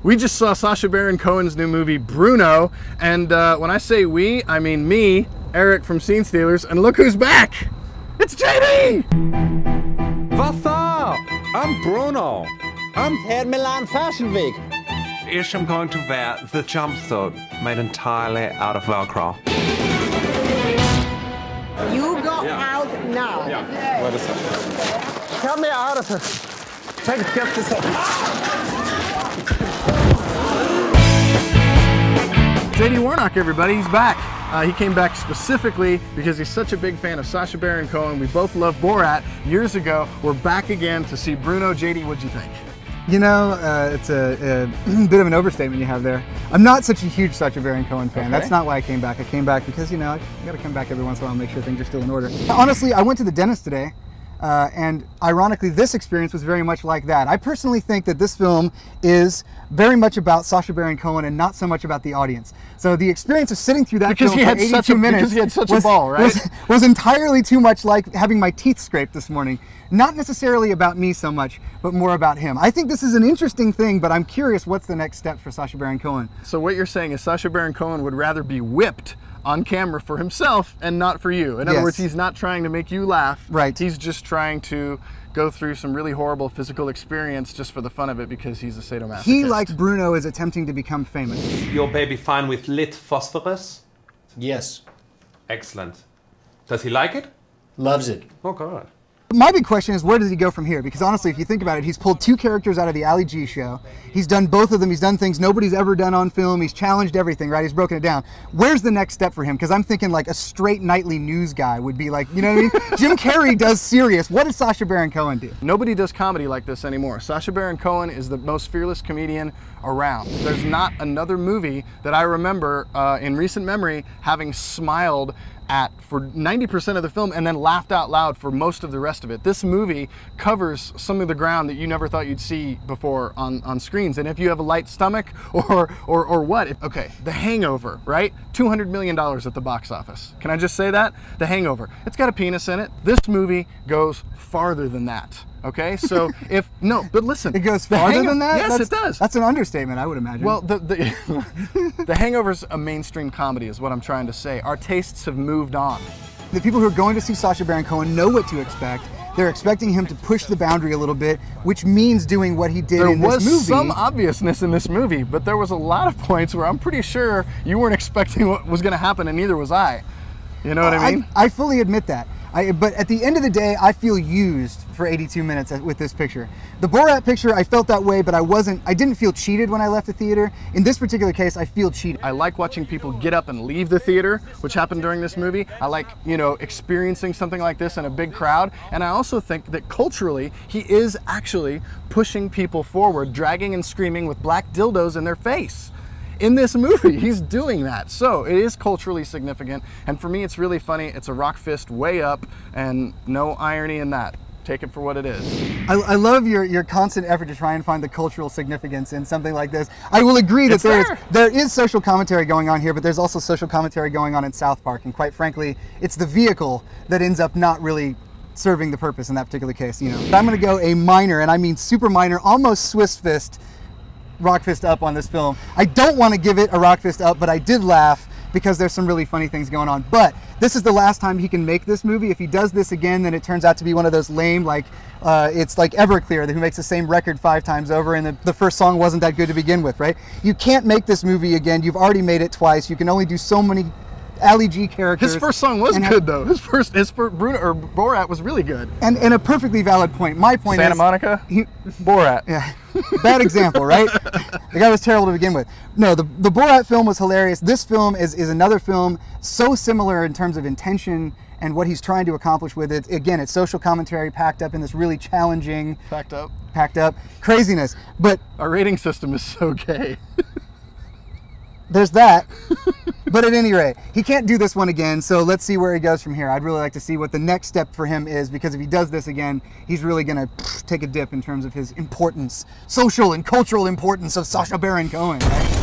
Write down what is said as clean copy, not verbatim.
We just saw Sacha Baron Cohen's new movie, Bruno, and when I say we, I mean me, Eric from Scene Stealers, and look who's back! It's JD! What's up? I'm Bruno. I'm Herr Milan Fashion Week. I'm going to wear the jumpsuit made entirely out of Velcro. You go out now. Wait a second. Come me out of it. Get this out. JD Warnock, everybody, he's back. He came back specifically because he's such a big fan of Sacha Baron Cohen. We both love Borat years ago. We're back again to see Bruno. JD, what'd you think? You know, it's a bit of an overstatement you have there. I'm not such a huge Sacha Baron Cohen fan. Okay. That's not why I came back. I came back because, you know, I gotta come back every once in a while and make sure things are still in order. Honestly, I went to the dentist today, and ironically, this experience was very much like that. I personally think that this film is very much about Sacha Baron Cohen and not so much about the audience. So the experience of sitting through that film for 82 minutes because he had such a ball, right? was entirely too much like having my teeth scraped this morning. Not necessarily about me so much, but more about him. I think this is an interesting thing, but I'm curious what's the next step for Sacha Baron Cohen. So what you're saying is Sacha Baron Cohen would rather be whipped on camera for himself and not for you. In other words, he's not trying to make you laugh. Right. He's just trying to go through some really horrible physical experience just for the fun of it because he's a sadomasochist. He, like Bruno, is attempting to become famous. Your baby fine with lit phosphorus? Yes. Excellent. Does he like it? Loves it. Oh, God. My big question is, where does he go from here? Because honestly, if you think about it, he's pulled two characters out of the Ali G show. He's done both of them. He's done things nobody's ever done on film. He's challenged everything, right? He's broken it down. Where's the next step for him? Because I'm thinking like a straight nightly news guy would be like, you know what I mean? Jim Carrey does serious. What does Sacha Baron Cohen do? Nobody does comedy like this anymore. Sacha Baron Cohen is the most fearless comedian around. There's not another movie that I remember in recent memory having smiled at for 90% of the film and then laughed out loud for most of the rest of it. This movie covers some of the ground that you never thought you'd see before on screens. And if you have a light stomach or what? Okay, The Hangover, right? $200 million at the box office. Can I just say that? The Hangover. It's got a penis in it. This movie goes farther than that. Okay, so but listen. It goes farther than that? Yes, it does. That's an understatement, I would imagine. Well, the Hangover's a mainstream comedy is what I'm trying to say. Our tastes have moved on. The people who are going to see Sacha Baron Cohen know what to expect. They're expecting him to push the boundary a little bit, which means doing what he did in this movie. There was some obviousness in this movie, but there was a lot of points where I'm pretty sure you weren't expecting what was going to happen, and neither was I. You know what I mean? I fully admit that. But at the end of the day, I feel used for 82 minutes with this picture. The Borat picture, I felt that way, but I didn't feel cheated when I left the theater. In this particular case, I feel cheated. I like watching people get up and leave the theater, which happened during this movie. I like, you know, experiencing something like this in a big crowd. And I also think that culturally, he is actually pushing people forward, dragging and screaming with black dildos in their face. In this movie, he's doing that. So it is culturally significant. And for me, it's really funny. It's a rock fist way up and no irony in that. Take it for what it is. I love your constant effort to try and find the cultural significance in something like this. I will agree that there is social commentary going on here, but there's also social commentary going on in South Park. And quite frankly, it's the vehicle that ends up not really serving the purpose in that particular case. You know, but I'm going to go a minor, and I mean super minor, almost Swiss fist, rock fist up on this film. I don't want to give it a rock fist up, but I did laugh because there's some really funny things going on. But this is the last time he can make this movie. If he does this again, then it turns out to be one of those lame, like, it's like Everclear, who makes the same record 5 times over, and the first song wasn't that good to begin with, right? You can't make this movie again. You've already made it twice. You can only do so many Ali G characters. His first song was good though. His first Bruno or Borat was really good. And a perfectly valid point. My point is Santa Monica, Borat. Yeah, bad example, right? The guy was terrible to begin with. No, the Borat film was hilarious. This film is another film so similar in terms of intention and what he's trying to accomplish with it. Again, it's social commentary packed up in this really challenging, packed up craziness. But our rating system is so gay. There's that. But at any rate, he can't do this one again, so let's see where he goes from here. I'd really like to see what the next step for him is, because if he does this again, he's really going to take a dip in terms of his importance, social and cultural importance of Sacha Baron Cohen, right?